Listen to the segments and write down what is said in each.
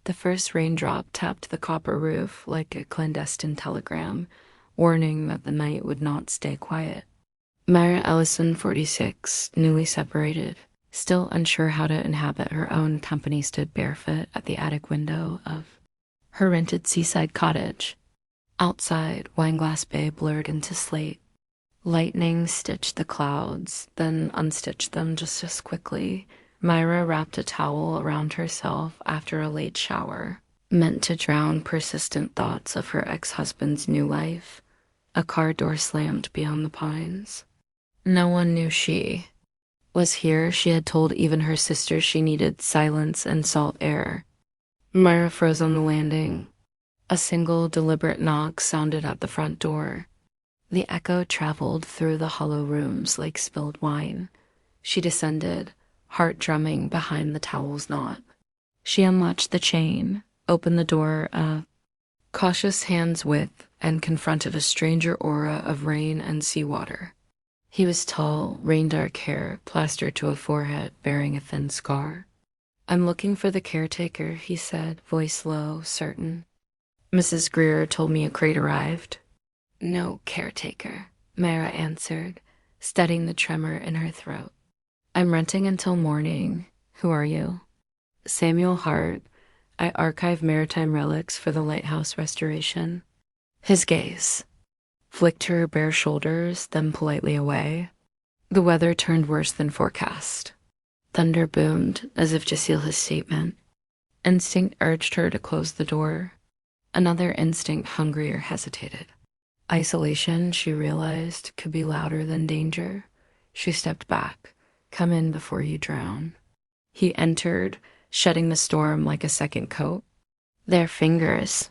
The first raindrop tapped the copper roof like a clandestine telegram, warning that the night would not stay quiet. Myra Ellison, 46, newly separated, still unsure how to inhabit her own company, stood barefoot at the attic window of her rented seaside cottage. Outside, Wineglass Bay blurred into slate. Lightning stitched the clouds, then unstitched them just as quickly. Myra wrapped a towel around herself after a late shower, meant to drown persistent thoughts of her ex-husband's new life. A car door slammed beyond the pines. No one knew she was here. She had told even her sister she needed silence and salt air. Myra froze on the landing. A single deliberate knock sounded at the front door. The echo traveled through the hollow rooms like spilled wine. She descended, heart drumming behind the towel's knot. She unlatched the chain, opened the door a cautious hand's width, and confronted a stranger aura of rain and seawater. He was tall, rain-dark hair plastered to a forehead bearing a thin scar. "I'm looking for the caretaker," he said, voice low, certain. "Mrs. Greer told me a crate arrived." "No caretaker," Myra answered, steadying the tremor in her throat. "I'm renting until morning. Who are you?" "Samuel Hart. I archive maritime relics for the lighthouse restoration." His gaze flicked her bare shoulders, then politely away. The weather turned worse than forecast. Thunder boomed as if to seal his statement. Instinct urged her to close the door. Another instinct, hungrier, hesitated. Isolation, she realized, could be louder than danger. She stepped back. "Come in before you drown." He entered, shedding the storm like a second coat. Their fingers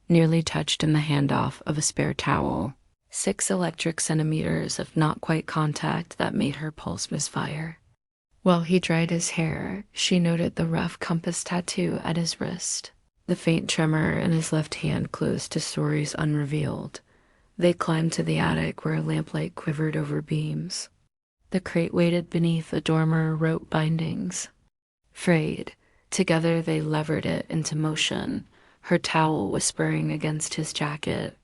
nearly touched in the handoff of a spare towel. 6 electric centimeters of not quite contact that made her pulse misfire. While he dried his hair, she noted the rough compass tattoo at his wrist, the faint tremor in his left hand close to stories unrevealed. They climbed to the attic where a lamplight quivered over beams. The crate waited beneath the dormer rope bindings. Frayed, together they levered it into motion, her towel whispering against his jacket.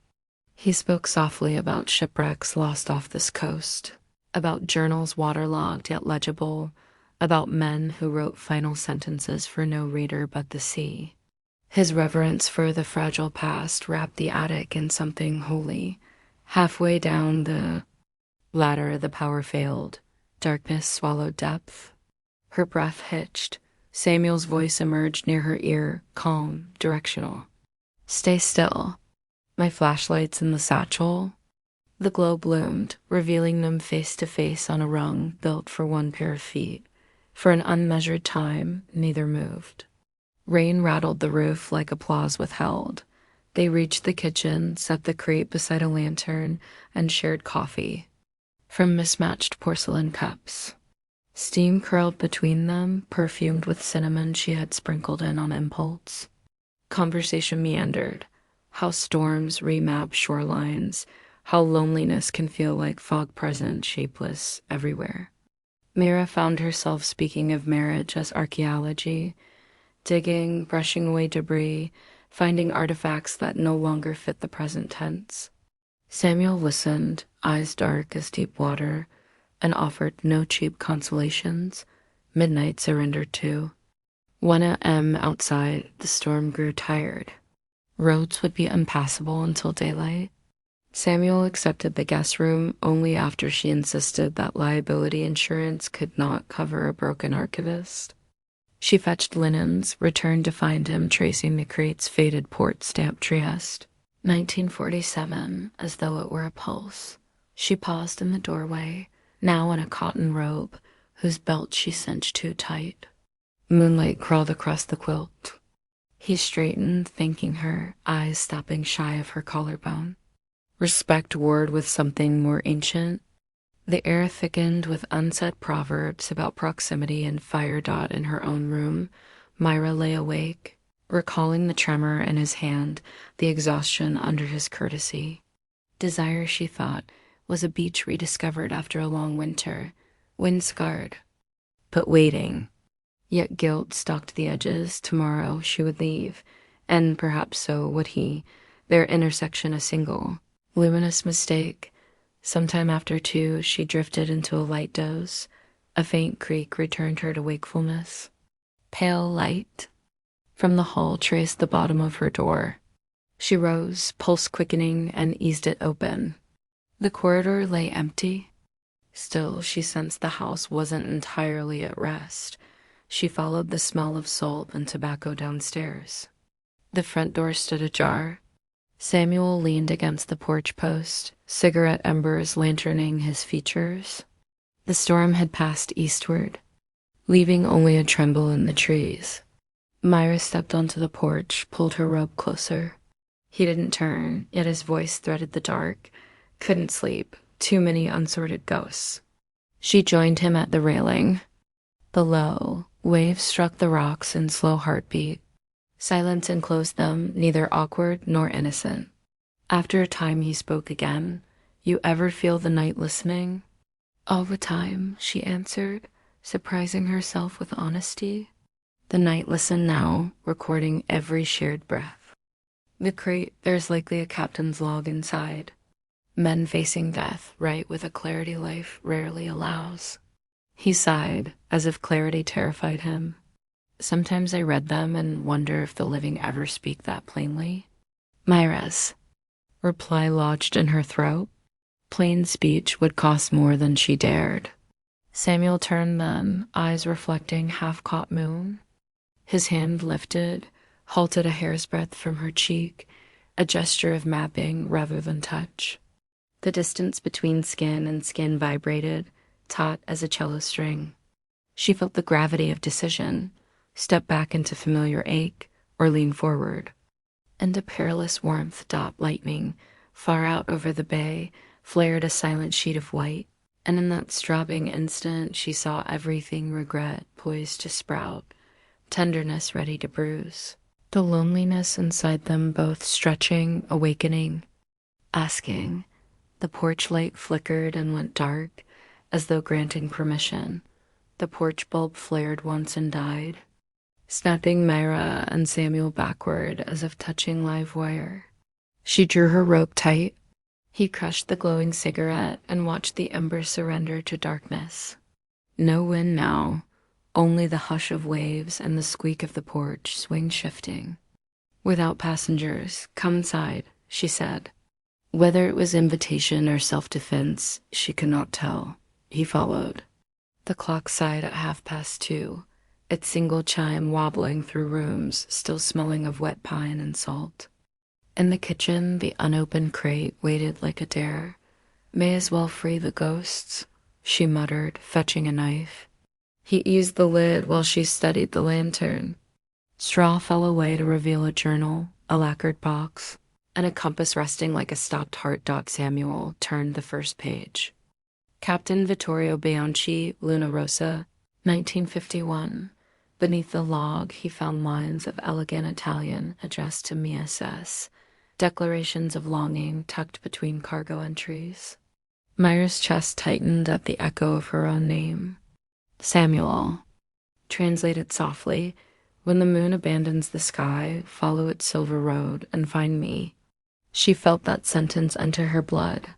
He spoke softly about shipwrecks lost off this coast, about journals waterlogged yet legible, about men who wrote final sentences for no reader but the sea. His reverence for the fragile past wrapped the attic in something holy. Halfway down the ladder, the power failed. Darkness swallowed depth. Her breath hitched. Samuel's voice emerged near her ear, calm, directional. "Stay still. My flashlight's in the satchel." The glow bloomed, revealing them face to face on a rung built for one pair of feet. For an unmeasured time, neither moved. Rain rattled the roof like applause withheld. They reached the kitchen, set the crate beside a lantern, and shared coffee from mismatched porcelain cups. Steam curled between them, perfumed with cinnamon she had sprinkled in on impulse. Conversation meandered. How storms remap shorelines, how loneliness can feel like fog present, shapeless, everywhere. Myra found herself speaking of marriage as archaeology, digging, brushing away debris, finding artifacts that no longer fit the present tense. Samuel listened, eyes dark as deep water, and offered no cheap consolations. Midnight surrendered too. 1 a.m. outside, the storm grew tired. Roads would be impassable until daylight. Samuel accepted the guest room only after she insisted that liability insurance could not cover a broken archivist. She fetched linens, returned to find him tracing the crate's faded port stamp Trieste. 1947, as though it were a pulse. She paused in the doorway, now in a cotton robe whose belt she cinched too tight. Moonlight crawled across the quilt. He straightened, thanking her, eyes stopping shy of her collarbone. Respect warred with something more ancient. The air thickened with unsaid proverbs about proximity and fire dot in her own room. Myra lay awake, recalling the tremor in his hand, the exhaustion under his courtesy. Desire, she thought, was a beach rediscovered after a long winter, wind-scarred, but waiting. Yet guilt stalked the edges. Tomorrow she would leave, and perhaps so would he, their intersection a single, luminous mistake. Sometime after 2, she drifted into a light doze. A faint creak returned her to wakefulness. Pale light from the hall traced the bottom of her door. She rose, pulse quickening, and eased it open. The corridor lay empty. Still, she sensed the house wasn't entirely at rest. She followed the smell of salt and tobacco downstairs. The front door stood ajar. Samuel leaned against the porch post, cigarette embers lanterning his features. The storm had passed eastward, leaving only a tremble in the trees. Myra stepped onto the porch, pulled her robe closer. He didn't turn, yet his voice threaded the dark. Couldn't sleep. Too many unsorted ghosts. She joined him at the railing. Below, waves struck the rocks in slow heartbeat. Silence enclosed them, neither awkward nor innocent. After a time he spoke again. "You ever feel the night listening?" "All the time," she answered, surprising herself with honesty. The night listened now, recording every shared breath. The crate, there's likely a captain's log inside. Men facing death write with a clarity life rarely allows. He sighed, as if clarity terrified him. Sometimes I read them and wonder if the living ever speak that plainly. Myra's reply lodged in her throat. Plain speech would cost more than she dared. Samuel turned then, eyes reflecting half-caught moon. His hand lifted, halted a hair's breadth from her cheek, a gesture of mapping rather than touch. The distance between skin and skin vibrated, taut as a cello string. She felt the gravity of decision, step back into familiar ache, or lean forward. And a perilous warmth dot lightning, far out over the bay, flared a silent sheet of white, and in that strabbing instant she saw everything regret poised to sprout, tenderness ready to bruise. The loneliness inside them both stretching, awakening, asking. The porch light flickered and went dark, as though granting permission. The porch bulb flared once and died, snapping Myra and Samuel backward as if touching live wire. She drew her rope tight. He crushed the glowing cigarette and watched the ember surrender to darkness. No wind now, only the hush of waves and the squeak of the porch swing shifting. "Without passengers, come inside," she said. Whether it was invitation or self-defense, she could not tell. He followed. The clock sighed at 2:30, its single chime wobbling through rooms, still smelling of wet pine and salt. In the kitchen, the unopened crate waited like a dare. "May as well free the ghosts," she muttered, fetching a knife. He eased the lid while she studied the lantern. Straw fell away to reveal a journal, a lacquered box, and a compass resting like a stopped heart. Samuel turned the first page. Captain Vittorio Bianchi, Luna Rossa, 1951. Beneath the log, he found lines of elegant Italian addressed to me SS, declarations of longing tucked between cargo entries. Myra's chest tightened at the echo of her own name. Samuel. Translated softly, "When the moon abandons the sky, follow its silver road and find me." She felt that sentence enter her blood.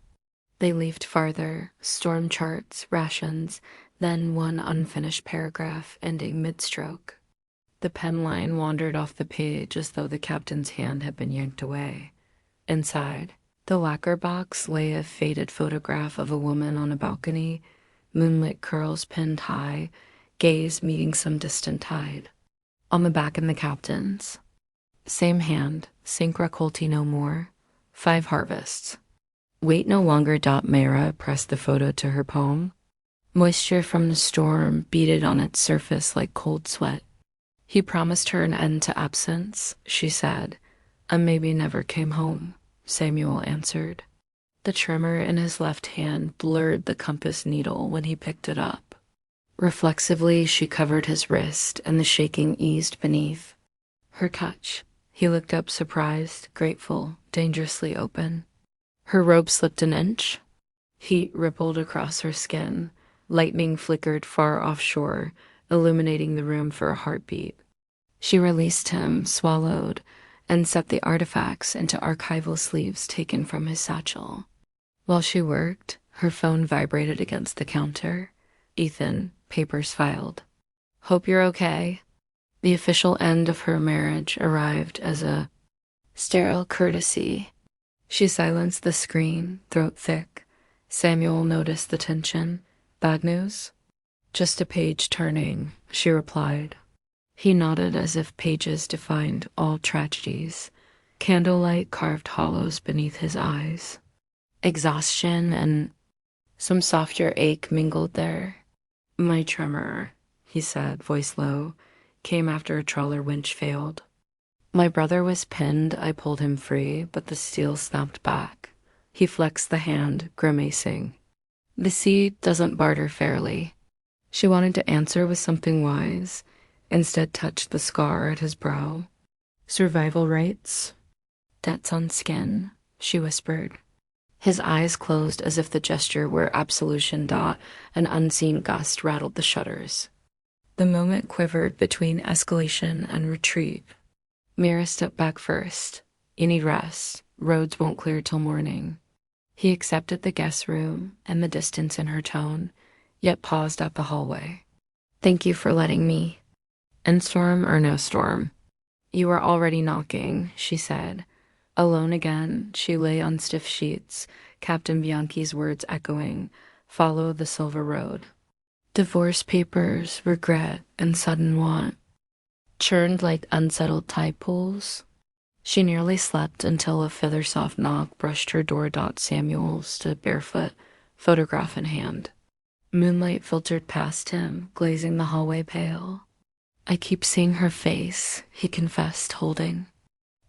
They leafed farther, storm charts, rations, then one unfinished paragraph ending mid-stroke. The pen line wandered off the page as though the captain's hand had been yanked away. Inside, the lacquer box lay a faded photograph of a woman on a balcony, moonlit curls pinned high, gaze meeting some distant tide. On the back in the captain's. Same hand, sink raccolti no more. 5 harvests. Wait no longer. Mayra pressed the photo to her palm. Moisture from the storm beaded on its surface like cold sweat. He promised her an end to absence, she said, and maybe never came home, Samuel answered. The tremor in his left hand blurred the compass needle when he picked it up. Reflexively, she covered his wrist, and the shaking eased beneath. Her touch. He looked up surprised, grateful, dangerously open. Her robe slipped an inch. Heat rippled across her skin. Lightning flickered far offshore, illuminating the room for a heartbeat. She released him, swallowed, and set the artifacts into archival sleeves taken from his satchel. While she worked, her phone vibrated against the counter. Ethan, papers filed. Hope you're okay. The official end of her marriage arrived as a sterile courtesy. She silenced the screen, throat thick. Samuel noticed the tension. Bad news? Just a page turning, she replied. He nodded as if pages defined all tragedies. Candlelight carved hollows beneath his eyes. Exhaustion and some softer ache mingled there. My tremor, he said, voice low, came after a trawler winch failed. My brother was pinned. I pulled him free, but the steel snapped back. He flexed the hand, grimacing. The sea doesn't barter fairly. She wanted to answer with something wise, instead touched the scar at his brow. Survival rights? Debts on skin, she whispered. His eyes closed as if the gesture were absolution. An unseen gust rattled the shutters. The moment quivered between escalation and retreat. Mira stepped back first. You need rest. Roads won't clear till morning. He accepted the guest room and the distance in her tone, yet paused at the hallway. Thank you for letting me. And storm or no storm. You were already knocking, she said. Alone again, she lay on stiff sheets, Captain Bianchi's words echoing, follow the silver road. Divorce papers, regret, and sudden want. Churned like unsettled tide pools. She nearly slept until a feather-soft knock brushed her door. Samuel stood barefoot, photograph in hand. Moonlight filtered past him, glazing the hallway pale. I keep seeing her face, he confessed, holding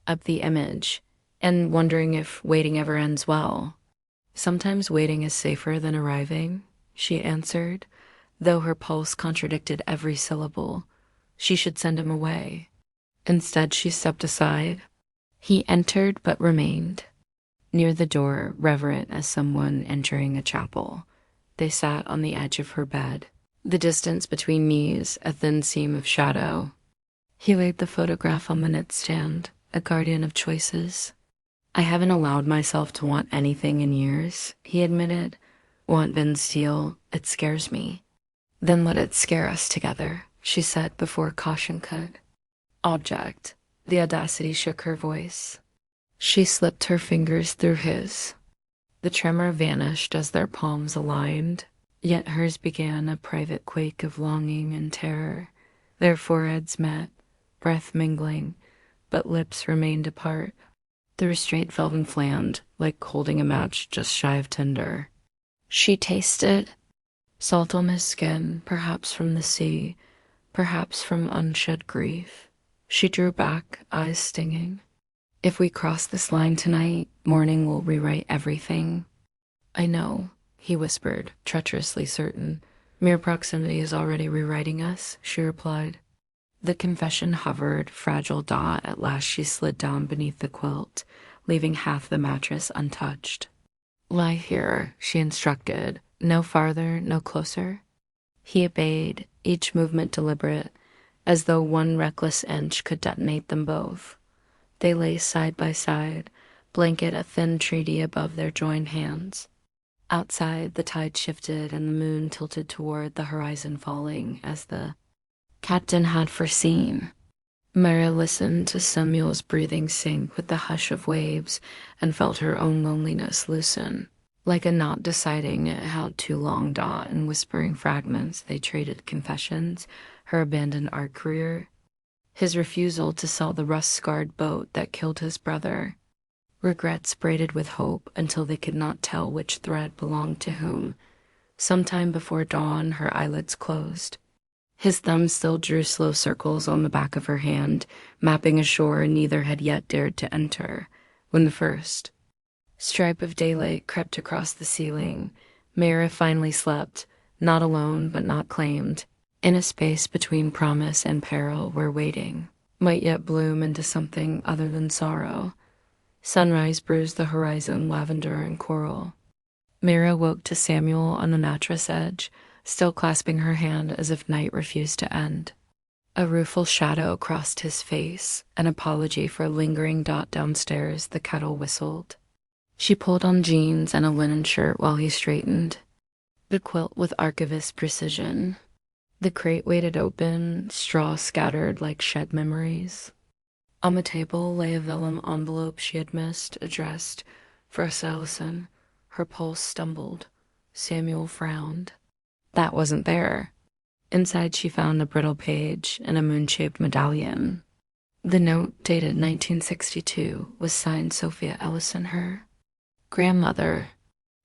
up the image, and wondering if waiting ever ends well. Sometimes waiting is safer than arriving, she answered, though her pulse contradicted every syllable. She should send him away. Instead, she stepped aside. He entered but remained. Near the door, reverent as someone entering a chapel. They sat on the edge of her bed, the distance between knees a thin seam of shadow. He laid the photograph on the nightstand, a guardian of choices. I haven't allowed myself to want anything in years, he admitted. Want Vin Steele, it scares me. Then let it scare us together, she said before caution could. Object. The audacity shook her voice. She slipped her fingers through his. The tremor vanished as their palms aligned, yet hers began a private quake of longing and terror. Their foreheads met, breath mingling, but lips remained apart. The restraint felt inflamed, like holding a match just shy of tinder. She tasted salt on his skin, perhaps from the sea, perhaps from unshed grief. She drew back, eyes stinging. If we cross this line tonight, morning will rewrite everything. I know, he whispered, treacherously certain. Mere proximity is already rewriting us, she replied. The confession hovered, fragile. At last she slid down beneath the quilt, leaving half the mattress untouched. Lie here, she instructed. No farther, no closer. He obeyed, each movement deliberate, as though one reckless inch could detonate them both. They lay side by side, blanket a thin treaty above their joined hands. Outside, the tide shifted and the moon tilted toward the horizon, falling as the captain had foreseen. Mara listened to Samuel's breathing sink with the hush of waves and felt her own loneliness loosen. Like a knot deciding it held too long. In whispering fragments, they traded confessions, her abandoned art career, his refusal to sell the rust-scarred boat that killed his brother, regrets braided with hope until they could not tell which thread belonged to whom. Sometime before dawn, her eyelids closed. His thumb still drew slow circles on the back of her hand, mapping a shore neither had yet dared to enter, when the first stripe of daylight crept across the ceiling. Mara finally slept, not alone but not claimed, in a space between promise and peril where waiting might yet bloom into something other than sorrow. Sunrise bruised the horizon, lavender and coral. Mara woke to Samuel on the mattress edge, still clasping her hand as if night refused to end. A rueful shadow crossed his face, an apology for a lingering dot downstairs. The kettle whistled. She pulled on jeans and a linen shirt while he straightened the quilt with archivist precision. The crate waited open, straw scattered like shed memories. On the table lay a vellum envelope she had missed, addressed for Ellison. Her pulse stumbled. Samuel frowned. That wasn't there. Inside she found a brittle page and a moon-shaped medallion. The note, dated 1962, was signed Sophia Ellison, her grandmother.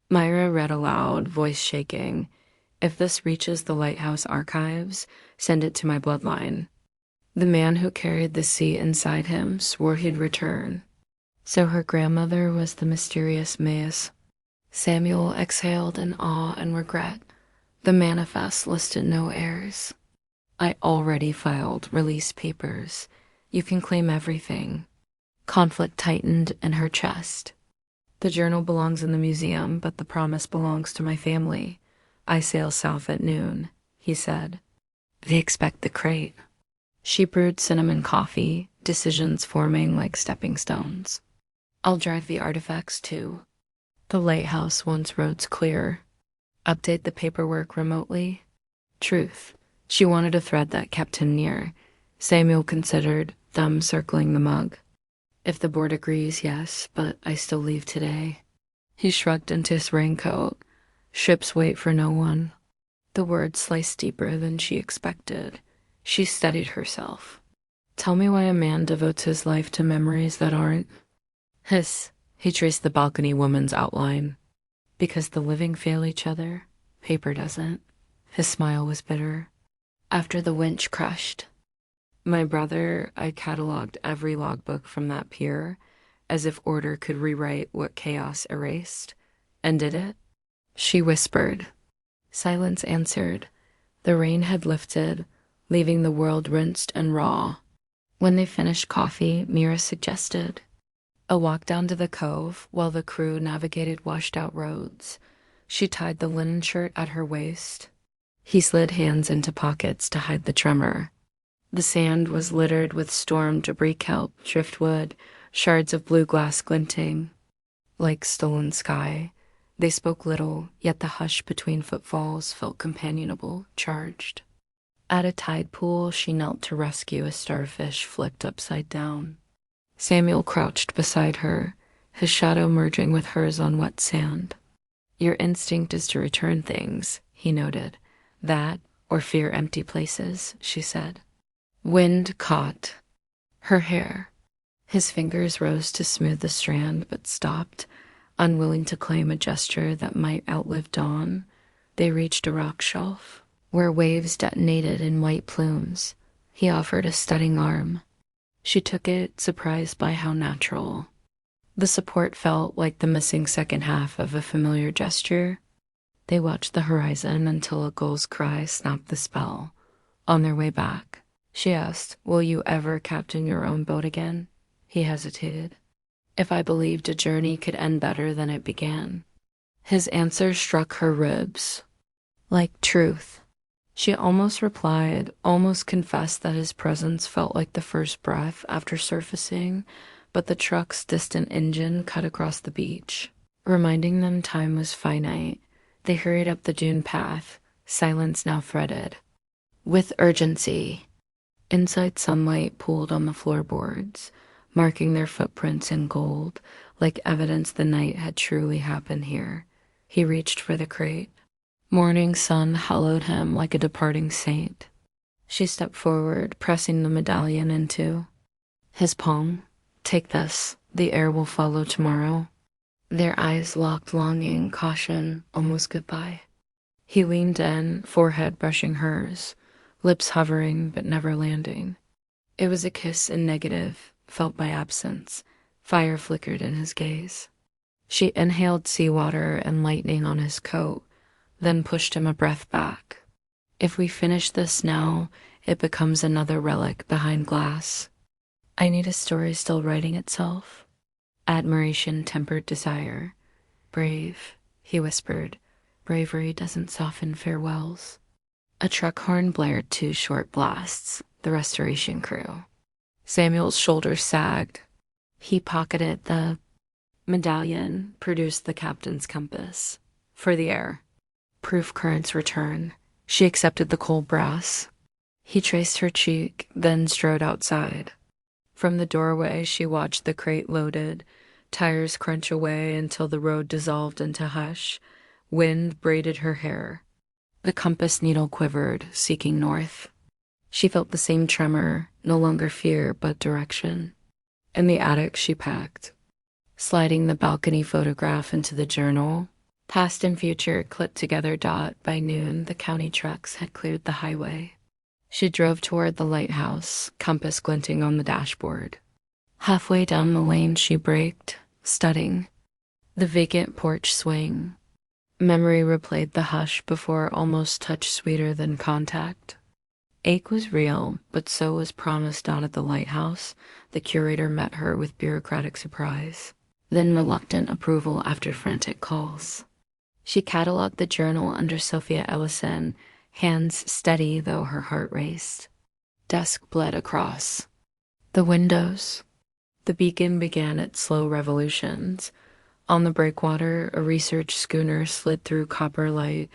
Myra read aloud, voice shaking. If this reaches the lighthouse archives, send it to my bloodline. The man who carried the sea inside him swore he'd return. So her grandmother was the mysterious Maes. Samuel exhaled in awe and regret. The manifest listed no heirs. I already filed release papers. You can claim everything. Conflict tightened in her chest. The journal belongs in the museum, but the promise belongs to my family. I sail south at noon, he said. They expect the crate. She brewed cinnamon coffee, decisions forming like stepping stones. I'll drive the artifacts too. The lighthouse once roads clear. Update the paperwork remotely. Truth. She wanted a thread that kept him near. Samuel considered, thumb circling the mug. If the board agrees, yes, but I still leave today. He shrugged into his raincoat. Ships wait for no one. The words sliced deeper than she expected. She steadied herself. Tell me why a man devotes his life to memories that aren't. Hiss. He traced the balcony woman's outline. Because the living fail each other, paper doesn't. His smile was bitter. After the winch crushed. My brother, I cataloged every logbook from that pier, as if order could rewrite what chaos erased. And did it? She whispered. Silence answered. The rain had lifted, leaving the world rinsed and raw. When they finished coffee, Mira suggested a walk down to the cove while the crew navigated washed-out roads. She tied the linen shirt at her waist. He slid hands into pockets to hide the tremor. The sand was littered with storm debris, kelp, driftwood, shards of blue glass glinting. Like stolen sky, they spoke little, yet the hush between footfalls felt companionable, charged. At a tide pool, she knelt to rescue a starfish flicked upside down. Samuel crouched beside her, his shadow merging with hers on wet sand. Your instinct is to return things, he noted. That, or fear empty places, she said. Wind caught her hair. His fingers rose to smooth the strand, but stopped, unwilling to claim a gesture that might outlive dawn. They reached a rock shelf, where waves detonated in white plumes. He offered a studying arm. She took it, surprised by how natural. The support felt like the missing second half of a familiar gesture. They watched the horizon until a gull's cry snapped the spell. On their way back, she asked, will you ever captain your own boat again? He hesitated. If I believed a journey could end better than it began. His answer struck her ribs. Like truth. She almost replied, almost confessed that his presence felt like the first breath after surfacing, but the truck's distant engine cut across the beach, reminding them time was finite. They hurried up the dune path, silence now threaded. With urgency. Inside sunlight pooled on the floorboards, marking their footprints in gold, like evidence the night had truly happened here. He reached for the crate. Morning sun hallowed him like a departing saint. She stepped forward, pressing the medallion into his palm. Take this. The air will follow tomorrow. Their eyes locked, longing, caution, almost goodbye. He leaned in, forehead brushing hers, lips hovering but never landing. It was a kiss in negative, felt by absence. Fire flickered in his gaze. She inhaled seawater and lightning on his coat, then pushed him a breath back. If we finish this now, it becomes another relic behind glass. I need a story still writing itself. Admiration tempered desire. Brave, he whispered. Bravery doesn't soften farewells. A truck horn blared 2 short blasts, the restoration crew. Samuel's shoulders sagged. He pocketed the medallion, produced the captain's compass. For the air. Proof currents return. She accepted the cold brass. He traced her cheek, then strode outside. From the doorway, she watched the crate loaded, tires crunch away until the road dissolved into hush. Wind braided her hair. The compass needle quivered, seeking north. She felt the same tremor, no longer fear, but direction. In the attic, she packed, sliding the balcony photograph into the journal. Past and future clipped together. By noon, the county trucks had cleared the highway. She drove toward the lighthouse, compass glinting on the dashboard. Halfway down the lane, she braked, studying the vacant porch swing. Memory replayed the hush before, almost touch sweeter than contact. Ache was real, but so was promise. At the lighthouse, the curator met her with bureaucratic surprise, then reluctant approval after frantic calls. She cataloged the journal under Sophia Ellison, hands steady though her heart raced. Dusk bled across the windows. The beacon began its slow revolutions. On the breakwater, a research schooner slid through copper light.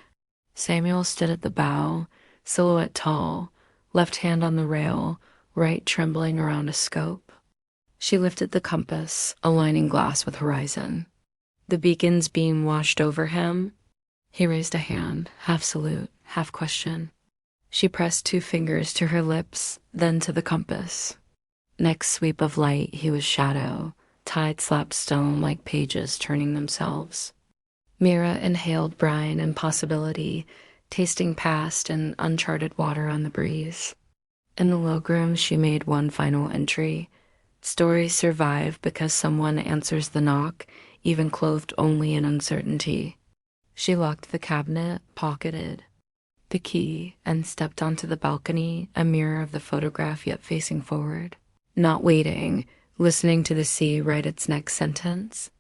Samuel stood at the bow, silhouette tall, left hand on the rail, right trembling around a scope. She lifted the compass, aligning glass with horizon. The beacon's beam washed over him. He raised a hand, half salute, half question. She pressed 2 fingers to her lips, then to the compass. Next sweep of light, he was shadow. Tide slapped stone like pages turning themselves. Mira inhaled brine and possibility, tasting past and uncharted water on the breeze. In the logroom, she made one final entry. Stories survive because someone answers the knock, even clothed only in uncertainty. She locked the cabinet, pocketed the key, and stepped onto the balcony, a mirror of the photograph yet facing forward. Not waiting, listening to the sea write its next sentence.